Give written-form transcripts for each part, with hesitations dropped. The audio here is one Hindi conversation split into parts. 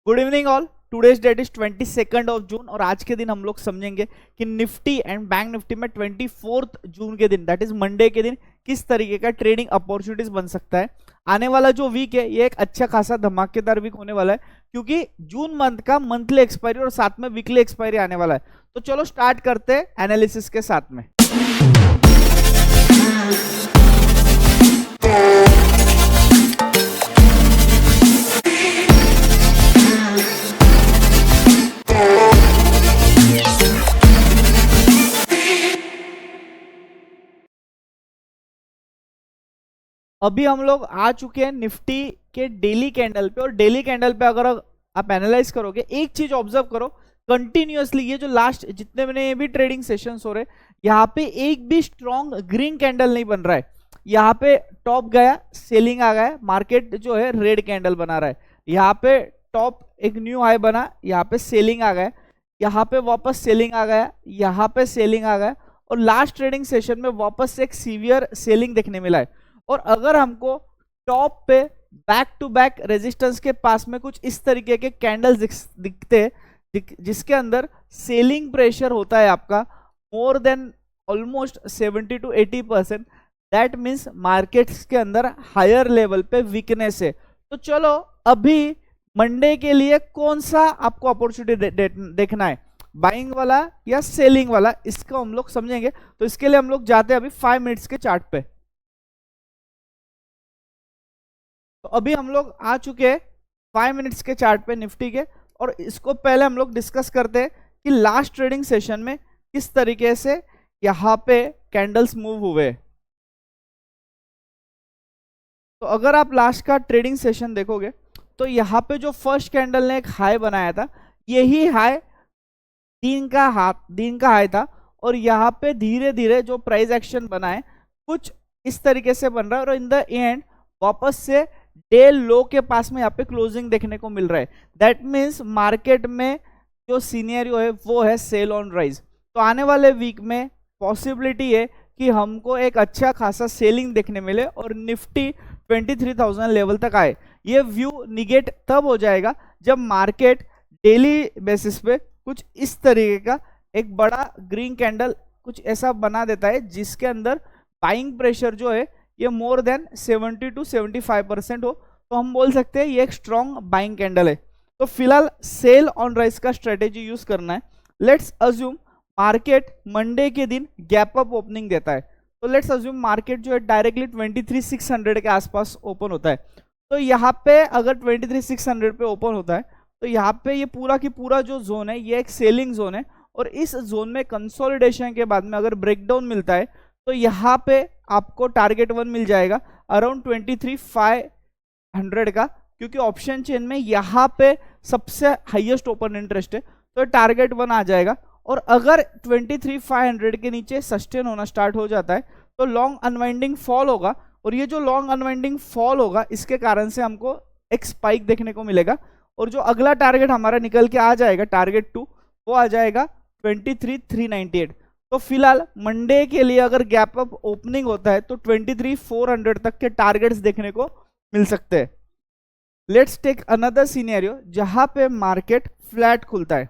Good evening all. Today's date is 22 of June और आज के दिन हम लोग समझेंगे कि निफ्टी एंड बैंक निफ्टी में 24 जून के दिन दैट इज मंडे के दिन किस तरीके का ट्रेडिंग अपॉर्चुनिटीज बन सकता है। आने वाला जो वीक है ये एक अच्छा खासा धमाकेदार वीक होने वाला है क्योंकि जून मंथ का मंथली एक्सपायरी और साथ में वीकली एक्सपायरी आने वाला है। तो चलो स्टार्ट करते हैं एनालिसिस के साथ में। अभी हम लोग आ चुके हैं निफ्टी के डेली कैंडल पे और डेली कैंडल पे अगर आप एनालाइज करोगे एक चीज ऑब्जर्व करो, कंटिन्यूअसली ये जो लास्ट जितने मैंने भी ट्रेडिंग सेशंस हो रहे यहाँ पे एक भी स्ट्रॉन्ग ग्रीन कैंडल नहीं बन रहा है। यहाँ पे टॉप गया, सेलिंग आ गया, मार्केट जो है रेड कैंडल बना रहा है। यहाँ पे टॉप एक न्यू हाई बना, यहाँ पे सेलिंग आ गया, यहाँ पे वापस सेलिंग आ गया, यहाँ पे सेलिंग आ गया और लास्ट ट्रेडिंग सेशन में वापस से एक सीवियर सेलिंग देखने मिला है। और अगर हमको टॉप पे बैक टू बैक रेजिस्टेंस के पास में कुछ इस तरीके के कैंडल्स दिखते जिसके अंदर सेलिंग प्रेशर होता है आपका more than almost 70 to 80%, that means markets के अंदर हायर लेवल पे वीकनेस है। तो चलो अभी मंडे के लिए कौन सा आपको अपॉर्चुनिटी देखना है, बाइंग वाला या सेलिंग वाला, इसको हम लोग समझेंगे। तो इसके लिए हम लोग जाते हैं अभी 5 मिनट्स के चार्ट पे। तो अभी हम लोग आ चुके हैं 5 मिनट्स के चार्ट पे निफ्टी के और इसको पहले हम लोग डिस्कस करते हैं कि लास्ट ट्रेडिंग सेशन में किस तरीके से यहाँ पे कैंडल्स मूव हुए। तो अगर आप लास्ट का ट्रेडिंग सेशन देखोगे तो यहाँ पे जो फर्स्ट कैंडल ने एक हाई बनाया था, यही हाई दिन का हाई था और यहाँ पे धीरे धीरे जो प्राइस एक्शन बना है कुछ इस तरीके से बन रहा है और इन द एंड वापस से डे लो के पास में यहाँ पे क्लोजिंग देखने को मिल रहा है। दैट मीन्स मार्केट में जो सिनेरियो है वो है सेल ऑन राइज। तो आने वाले वीक में पॉसिबिलिटी है कि हमको एक अच्छा खासा सेलिंग देखने मिले और निफ्टी 23,000 लेवल तक आए। ये व्यू निगेट तब हो जाएगा जब मार्केट डेली बेसिस पे कुछ इस तरीके का एक बड़ा ग्रीन कैंडल कुछ ऐसा बना देता है जिसके अंदर बाइंग प्रेशर जो है ये मोर देन 70 to 75% हो, तो हम बोल सकते हैं ये एक स्ट्रॉन्ग बाइंग कैंडल है। तो फिलहाल सेल ऑन राइज का स्ट्रेटेजी यूज करना है। लेट्स अज्यूम मार्केट मंडे के दिन गैप अप ओपनिंग देता है, तो लेट्स अज्यूम मार्केट जो है डायरेक्टली 23,600 के आसपास ओपन होता है। तो यहाँ पे अगर 23,600 पे ओपन होता है तो यहाँ पे ये पूरा की पूरा जो जोन है ये एक सेलिंग जोन है और इस जोन में कंसोलिडेशन के बाद में अगर ब्रेकडाउन मिलता है तो यहाँ पे आपको टारगेट 1 मिल जाएगा अराउंड 23,500 का, क्योंकि ऑप्शन चेन में यहाँ पे सबसे हाईएस्ट ओपन इंटरेस्ट है तो टारगेट 1 आ जाएगा। और अगर 23,500 के नीचे सस्टेन होना स्टार्ट हो जाता है तो लॉन्ग अनवाइंडिंग फॉल होगा और ये जो लॉन्ग अनवाइंडिंग फॉल होगा इसके कारण से हमको एक स्पाइक देखने को मिलेगा और जो अगला टारगेट हमारा निकल के आ जाएगा टारगेट 2 वो आ जाएगा 23,398। तो फिलहाल मंडे के लिए अगर गैप अप ओपनिंग होता है तो 23,400 तक के टारगेट्स देखने को मिल सकते हैं। लेट्स टेक अनदर सिनेरियो जहां पे मार्केट फ्लैट खुलता है,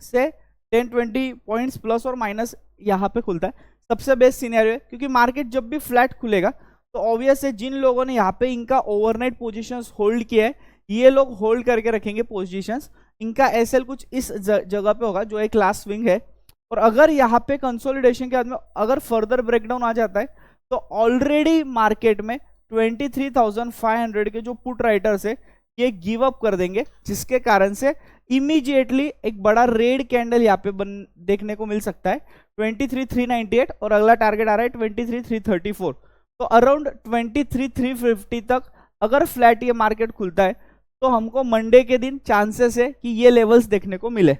से 10-20 पॉइंट्स प्लस और माइनस यहाँ पे खुलता है, सबसे बेस्ट सिनेरियो है क्योंकि मार्केट जब भी फ्लैट खुलेगा तो ऑब्वियस है जिन लोगों ने यहाँ पे इनका ओवरनाइट पोजीशंस होल्ड किया है ये लोग होल्ड करके रखेंगे पोजीशंस, इनका एसएल कुछ इस जगह पे होगा जो एक लास्ट स्विंग है। और अगर यहाँ पे कंसोलिडेशन के बाद में अगर फर्दर ब्रेकडाउन आ जाता है तो ऑलरेडी मार्केट में 23,500 के जो पुट राइटर्स है ये गिव अप कर देंगे, जिसके कारण से इमीडिएटली एक बड़ा रेड कैंडल यहाँ पे देखने को मिल सकता है 23,398 और अगला टारगेट आ रहा है 23,334। तो अराउंड 23,350 तक अगर फ्लैट ये मार्केट खुलता है तो हमको मंडे के दिन चांसेस है कि ये लेवल्स देखने को मिले।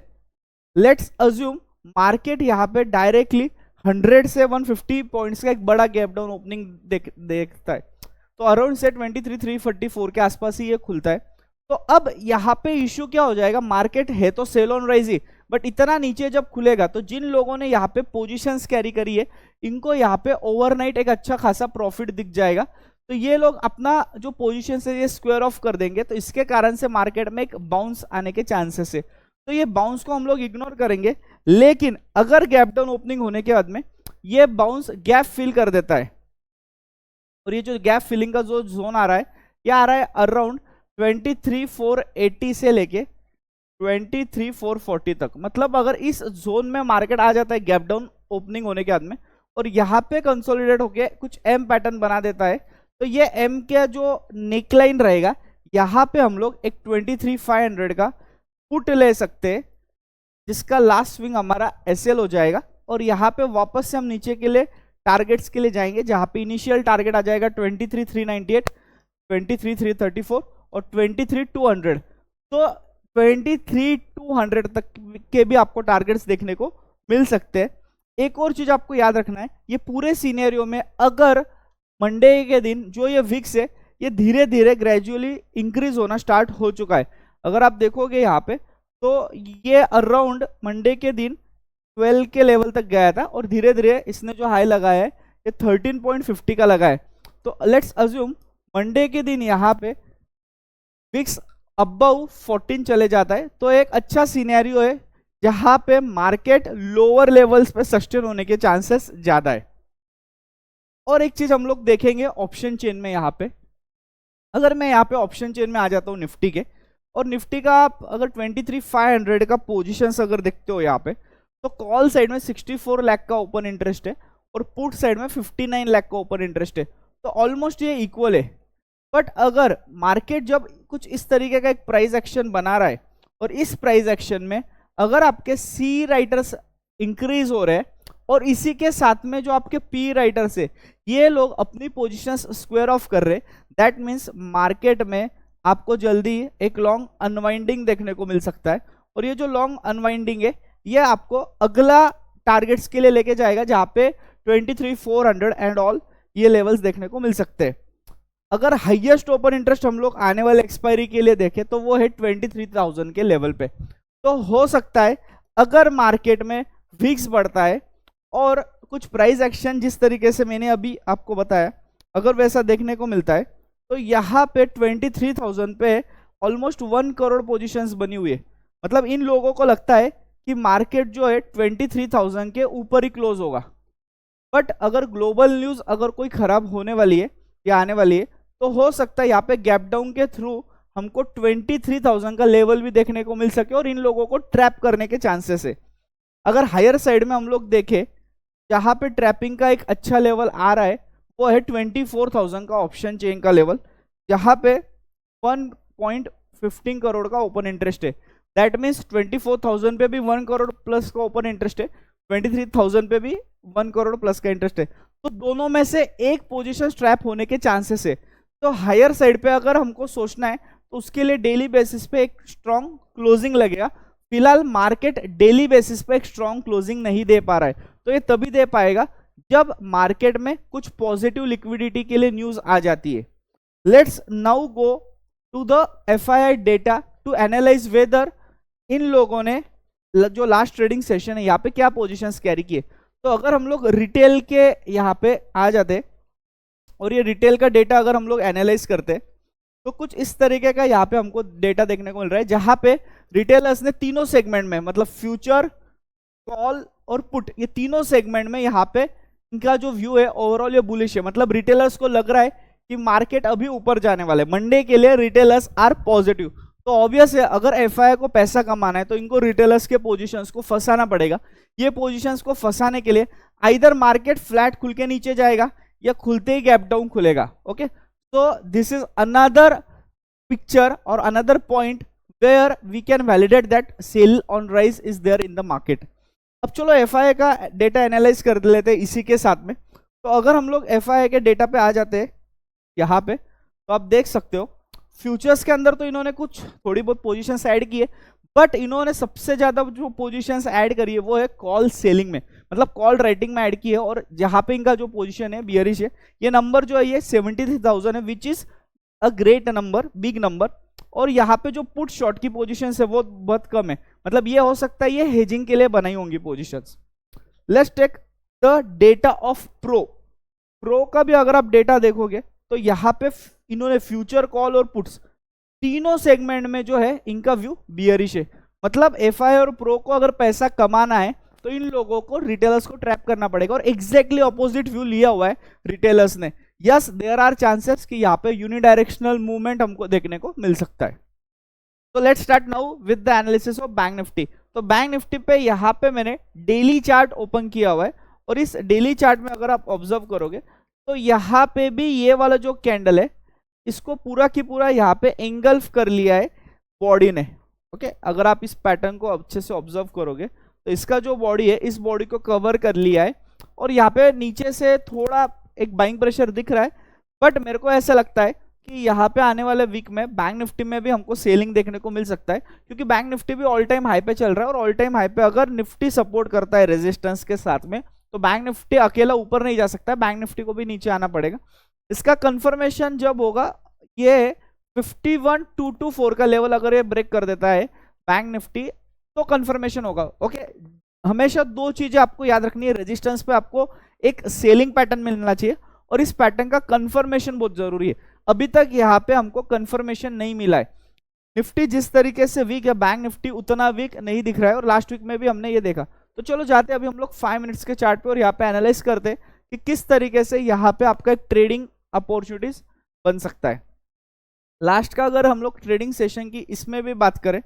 लेट्स अज्यूम मार्केट यहाँ पे डायरेक्टली 100 से 150 पॉइंट्स का एक बड़ा गैप डाउन ओपनिंग देखता है तो अराउंड से 23,344 के आसपास ही ये खुलता है। तो अब यहाँ पे इश्यू क्या हो जाएगा, मार्केट है तो सेल ऑन राइज ही बट इतना नीचे जब खुलेगा तो जिन लोगों ने यहाँ पे पोजीशंस कैरी करी है इनको यहाँ पे ओवरनाइट एक अच्छा खासा प्रॉफिट दिख जाएगा। तो ये लोग अपना जो पोजीशन है ये स्क्वायर ऑफ कर देंगे, तो इसके कारण से मार्केट में एक बाउंस आने के चांसेस है। तो ये बाउंस को हम लोग इग्नोर करेंगे, लेकिन अगर गैप डाउन ओपनिंग होने के बाद में ये बाउंस गैप फिल कर देता है, और ये जो गैप फिलिंग का जो जोन आ रहा है ये आ रहा है अराउंड 23,480 से लेके 23,440 तक। मतलब अगर इस जोन में मार्केट आ जाता है गैप डाउन ओपनिंग होने के बाद में, और यहाँ पे कंसोलिडेट होके कुछ एम पैटर्न बना देता है, तो ये एम का जो नेकलाइन रहेगा यहाँ पे हम लोग एक 23,500 का पुट ले सकते हैं, जिसका लास्ट स्विंग हमारा एसएल हो जाएगा। और यहाँ पे वापस से हम नीचे के लिए टारगेट्स के लिए जाएंगे, जहाँ पे इनिशियल टारगेट आ जाएगा 23,398, 23,334 और 23,200। तो 23,200 तक के भी आपको टारगेट्स देखने को मिल सकते हैं। एक और चीज आपको याद रखना है, ये पूरे सीनेरियो में अगर मंडे के दिन जो ये विक्स है ये धीरे धीरे ग्रेजुअली इंक्रीज होना स्टार्ट हो चुका है। अगर आप देखोगे यहाँ पे तो ये अराउंड मंडे के दिन 12 के लेवल तक गया था, और धीरे धीरे इसने जो हाई लगाया है ये 13.50 का लगा है। तो लेट्स अज्यूम मंडे के दिन यहाँ पे विक्स अबव 14 चले जाता है, तो एक अच्छा सिनेरियो है जहां पे मार्केट लोअर लेवल्स पे सस्टेन होने के चांसेस ज्यादा है। और एक चीज हम लोग देखेंगे ऑप्शन चेन में, यहाँ पे अगर मैं यहाँ पे ऑप्शन चेन में आ जाता हूँ निफ्टी के, और निफ्टी का आप अगर 23,500 का पोजीशंस अगर देखते हो यहाँ पे, तो कॉल साइड में 64 लाख का ओपन इंटरेस्ट है और पुट साइड में 59 लाख का ओपन इंटरेस्ट है, तो ऑलमोस्ट ये इक्वल है। बट अगर मार्केट जब कुछ इस तरीके का एक प्राइस एक्शन बना रहा है, और इस प्राइस एक्शन में अगर आपके सी राइटर्स इंक्रीज हो रहे हैं और इसी के साथ में जो आपके पी राइटर्स है ये लोग अपनी पोजीशंस स्क्वायर ऑफ कर रहे, दैट मीन्स मार्केट में आपको जल्दी एक लॉन्ग अनवाइंडिंग देखने को मिल सकता है। और ये जो लॉन्ग अनवाइंडिंग है ये आपको अगला टारगेट्स के लिए लेके जाएगा, जहां पे 23,400 एंड ऑल ये लेवल्स देखने को मिल सकते हैं। अगर हाईएस्ट ओपन इंटरेस्ट हम लोग आने वाले एक्सपायरी के लिए देखें तो वो है 23,000 के लेवल पे। तो हो सकता है अगर मार्केट में विक्स बढ़ता है और कुछ प्राइस एक्शन जिस तरीके से मैंने अभी आपको बताया अगर वैसा देखने को मिलता है, तो यहाँ पे 23,000 पे ऑलमोस्ट 1 करोड़ पोजीशंस बनी हुई है। मतलब इन लोगों को लगता है कि मार्केट जो है 23,000 के ऊपर ही क्लोज होगा। बट अगर ग्लोबल न्यूज अगर कोई खराब होने वाली है या आने वाली है, तो हो सकता है यहाँ पे गैप डाउन के थ्रू हमको 23,000 का लेवल भी देखने को मिल सके और इन लोगों को ट्रैप करने के चांसेस है। अगर हायर साइड में हम लोग देखें जहाँ पे ट्रैपिंग का एक अच्छा लेवल आ रहा है वो है 24,000 का ऑप्शन चेन का लेवल, जहाँ पे 1.15 करोड़ का ओपन इंटरेस्ट है। दैट मीन्स 24,000 पे भी 1 करोड़ प्लस का ओपन इंटरेस्ट है, 23,000 पे भी 1 करोड़ प्लस का इंटरेस्ट है। तो दोनों में से एक पोजीशन ट्रैप होने के चांसेस है। तो हायर साइड पे अगर हमको सोचना है तो उसके लिए डेली बेसिस पे एक स्ट्रॉन्ग क्लोजिंग लगेगा। फिलहाल मार्केट डेली बेसिस पे एक स्ट्रॉन्ग क्लोजिंग नहीं दे पा रहा है, तो ये तभी दे पाएगा जब मार्केट में कुछ पॉजिटिव लिक्विडिटी के लिए न्यूज आ जाती है। Let's now go to the FII data to analyse whether इन लोगों ने जो लास्ट ट्रेडिंग सेशन है यहाँ पे क्या पोजीशंस कैरी किए। तो अगर हम लोग रिटेल के यहाँ पे आ जाते और ये रिटेल का डेटा अगर हम लोग एनालाइज करते तो कुछ इस तरीके का यहाँ पे हमको डेटा देखने को मिल रहा है, जहां पे रिटेलर्स ने तीनों सेगमेंट में मतलब फ्यूचर, कॉल और पुट, ये तीनों सेगमेंट में यहाँ पे इनका जो व्यू है ओवरऑल ये बुलिश है। मतलब रिटेलर्स को लग रहा है कि मार्केट अभी ऊपर जाने वाले, मंडे के लिए रिटेलर्स आर पॉजिटिव। तो ऑब्वियस है अगर एफआईआई को पैसा कमाना है तो इनको रिटेलर्स के पोजीशंस को फंसाना पड़ेगा। ये पोजीशंस को फंसाने के लिए आइदर मार्केट फ्लैट खुल के नीचे जाएगा या खुलते ही गैप डाउन खुलेगा। Okay, so this is another picture or another point where we can validate that sell on rise is there in the market. अब चलो एफआईआई का डेटा एनालाइज कर लेते हैं इसी के साथ में। तो अगर हम लोग एफआईआई के डेटा पे आ जाते हैं यहाँ पे, तो आप देख सकते हो फ्यूचर्स के अंदर तो इन्होंने कुछ थोड़ी बहुत पोजीशंस ऐड की है, बट इन्होंने सबसे ज्यादा जो पोजीशंस ऐड करी है वो है कॉल सेलिंग में, मतलब कॉल राइटिंग में ऐड की है। और जहां पे इनका जो पोजीशन है बियरिश है, ये नंबर जो है ये 73,000 है, which is a great number, big number. और यहाँ पे जो पुट शॉर्ट की पोजीशन है वो बहुत कम है, मतलब ये हो सकता है ये हेजिंग के लिए बनाई होंगी positions. Let's take the data of pro का भी अगर आप डेटा देखोगे तो यहाँ पे इन्होंने फ्यूचर कॉल और पुट्स तीनों सेगमेंट में जो है इनका व्यू बियरिश है। मतलब एफआई और प्रो को अगर पैसा कमाना है तो इन लोगों को रिटेलर्स को ट्रैप करना पड़ेगा, और एग्जैक्टली ऑपोजिट व्यू लिया हुआ है रिटेलर्स ने। यस, देयर आर चांसेस कि यहाँ पे यूनिडायरेक्शनल मूवमेंट हमको देखने को मिल सकता है। तो let's start now with the analysis of bank Nifty. तो बैंक निफ्टी पे यहाँ पे मैंने डेली चार्ट ओपन किया हुआ है, और इस डेली चार्ट में अगर आप ऑब्जर्व करोगे तो यहाँ पे भी ये वाला जो कैंडल है इसको पूरा की पूरा यहाँ पे एंगल्फ कर लिया है बॉडी ने। ओके, अगर आप इस पैटर्न को अच्छे से ऑब्जर्व करोगे तो इसका जो बॉडी है इस बॉडी को कवर कर लिया है, और यहाँ पे नीचे से थोड़ा एक बाइंग प्रेशर दिख रहा है। बट मेरे को ऐसा लगता है कि यहाँ पे आने वाले वीक में बैंक निफ्टी में भी हमको सेलिंग देखने को मिल सकता है, क्योंकि बैंक निफ्टी भी ऑल टाइम हाई पे चल रहा है, और ऑल टाइम हाई पे अगर निफ्टी सपोर्ट करता है रेजिस्टेंस के साथ में तो बैंक निफ्टी अकेला ऊपर नहीं जा सकता है, बैंक निफ्टी को भी नीचे आना पड़ेगा। इसका कंफर्मेशन जब होगा, ये 51,224 का लेवल अगर ये ब्रेक कर देता है बैंक निफ्टी तो कंफर्मेशन होगा। ओके, हमेशा दो चीजें आपको याद रखनी है, रेजिस्टेंस पे आपको एक सेलिंग पैटर्न मिलना चाहिए, और इस पैटर्न का कंफर्मेशन बहुत जरूरी है। अभी तक यहाँ पे हमको कंफर्मेशन नहीं मिला है। निफ्टी जिस तरीके से वीक है, बैंक निफ्टी उतना वीक नहीं दिख रहा है, और लास्ट वीक में भी हमने ये देखा। तो चलो जाते हैं अभी हम लोग 5 मिनट्स के चार्ट पे, और यहाँ पे एनालाइज करते हैं कि किस तरीके से यहाँ पे आपका एक ट्रेडिंग अपॉर्चुनिटीज बन सकता है। लास्ट का अगर हम लोग ट्रेडिंग सेशन की इसमें भी बात करें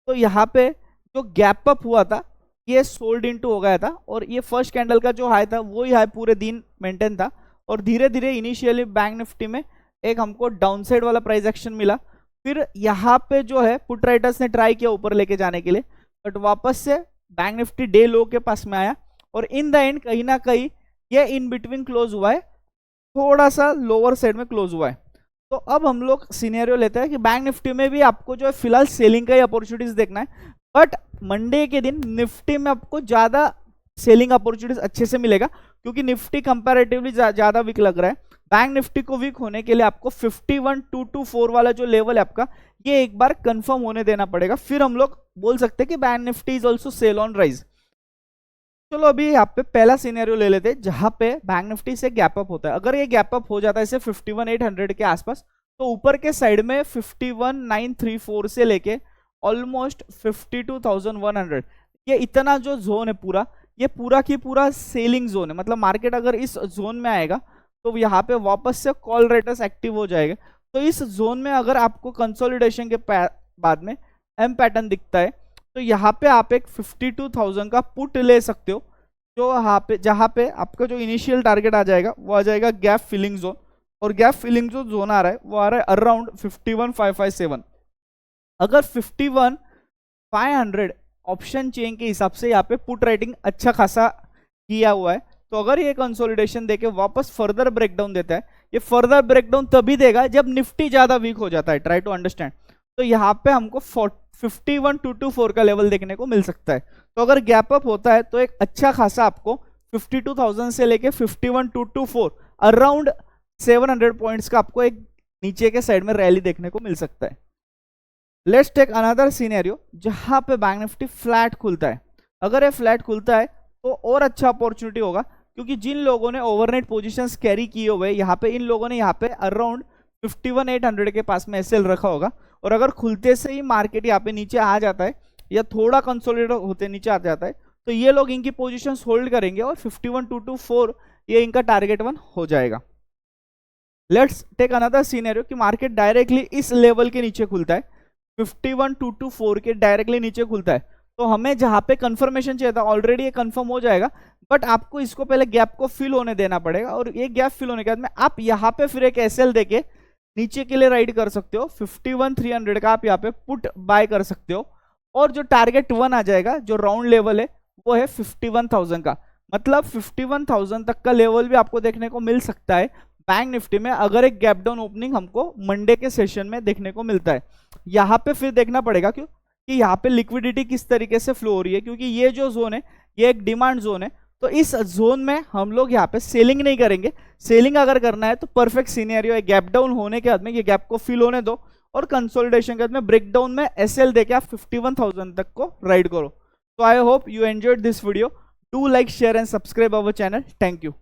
तो यहाँ पे जो गैप अप हुआ था ये सोल्ड इनटू हो गया था, और ये फर्स्ट कैंडल का जो हाई था वही हाई पूरे दिन मेंटेन था, और धीरे धीरे इनिशियली बैंक निफ्टी में एक हमको डाउनसाइड वाला प्राइस एक्शन मिला। फिर यहाँ पे जो है पुट राइटर्स ने ट्राई किया ऊपर लेके जाने के लिए, बट वापस से बैंक निफ्टी डे लो के पास में आया, और इन द एंड कहीं ना कहीं ये इन बिटवीन क्लोज हुआ है, थोड़ा सा लोअर साइड में क्लोज हुआ है। तो अब हम लोग सिनेरियो लेते हैं कि बैंक निफ्टी में भी आपको जो है फिलहाल सेलिंग का ही अपॉर्चुनिटीज देखना है, बट मंडे के दिन निफ्टी में आपको ज्यादा सेलिंग अपॉर्चुनिटीज अच्छे से मिलेगा, क्योंकि निफ्टी कंपैरेटिवली ज्यादा वीक लग रहा है। बैंक निफ्टी को वीक होने के लिए आपको 51,224 वाला जो लेवल है आपका, ये एक बार कंफर्म होने देना पड़ेगा, फिर हम लोग बोल सकते हैं कि bank Nifty is also sell on rise. चलो अभी यहाँ पे पहला सिनेरियो ले लेते हैं जहां पे बैंक निफ्टी से गैप अप होता है। अगर ये गैप अप हो जाता है इसे 51,800 के आसपास, तो ऊपर के साइड में 51,934 से लेके ऑलमोस्ट 52,100, ये इतना जो जोन है पूरा, ये पूरा की पूरा सेलिंग जोन है। मतलब मार्केट अगर इस जोन में आएगा तो यहाँ पे वापस से कॉल रेटर्स एक्टिव हो जाएगा। तो इस जोन में अगर आपको कंसोलिडेशन के बाद में एम पैटर्न दिखता है तो यहाँ पे आप एक 52,000 का पुट ले सकते हो, जो जहाँ पे आपका जो इनिशियल टारगेट आ जाएगा वो आ जाएगा गैप फिलिंग जोन, और गैप फिलिंग जो जोन आ रहा है वो आ रहा है अराउंड 51,557। अगर 51,500 ऑप्शन चेन के हिसाब से यहाँ पे पुट राइटिंग अच्छा खासा किया हुआ है, तो अगर ये कंसोलिडेशन देके वापस फर्दर ब्रेकडाउन देता है, ये फर्दर ब्रेकडाउन तभी देगा जब निफ्टी ज्यादा वीक हो जाता है, ट्राई टू अंडरस्टैंड। तो यहाँ पे हमको 51,224 का लेवल देखने को मिल सकता है। तो अगर गैप अप होता है तो एक अच्छा खासा आपको 52,000 से लेके 51,224 अराउंड 700 पॉइंट्स का आपको एक नीचे के साइड में रैली देखने को मिल सकता है। लेट्स टेक अनदर सिनेरियो जहां पे बैंक निफ्टी फ्लैट खुलता है। अगर ये फ्लैट खुलता है तो और अच्छा अपॉर्चुनिटी होगा, क्योंकि जिन लोगों ने ओवरनाइट पोजीशंस कैरी किए हुए यहाँ पे, इन लोगों ने यहाँ पे अराउंड 51,800 के पास में एसएल रखा होगा, और अगर खुलते से ही मार्केट यहाँ पे नीचे आ जाता है या थोड़ा कंसोलिडेट होते नीचे आ जाता है तो ये लोग इनकी पोजीशंस होल्ड करेंगे, और 51,224 ये इनका टारगेट 1 हो जाएगा। लेट्स टेक अनदर सिनेरियो कि मार्केट डायरेक्टली इस लेवल के नीचे खुलता है, 51,224 के डायरेक्टली नीचे खुलता है, तो हमें जहां पे कंफर्मेशन चाहिए था ऑलरेडी ये कंफर्म हो जाएगा, बट आपको इसको पहले गैप को फिल होने देना पड़ेगा, और ये गैप फिल होने के बाद में आप यहाँ पे फिर एक एसएल देके नीचे के लिए राइड कर सकते हो। 51,300 का आप यहाँ पे पुट बाय कर सकते हो, और जो टारगेट 1 आ जाएगा, जो राउंड लेवल है वो है 51,000 का। मतलब 51,000 तक का लेवल भी आपको देखने को मिल सकता है बैंक निफ्टी में, अगर एक गैप डाउन ओपनिंग हमको मंडे के सेशन में देखने को मिलता है। यहाँ पे फिर देखना पड़ेगा क्यों कि यहाँ पे लिक्विडिटी किस तरीके से फ्लो हो रही है, क्योंकि ये जो जोन है ये एक डिमांड जोन है, तो इस जोन में हम लोग यहाँ पे सेलिंग नहीं करेंगे। सेलिंग अगर करना है तो परफेक्ट सिनेरियो है गैप डाउन होने के बाद में ये गैप को फिल होने दो, और कंसोलिडेशन के बाद में ब्रेकडाउन में एसएल देके आप 51,000 तक को राइड करो। तो I hope you enjoyed this video. Do like, share and subscribe our channel. Thank you.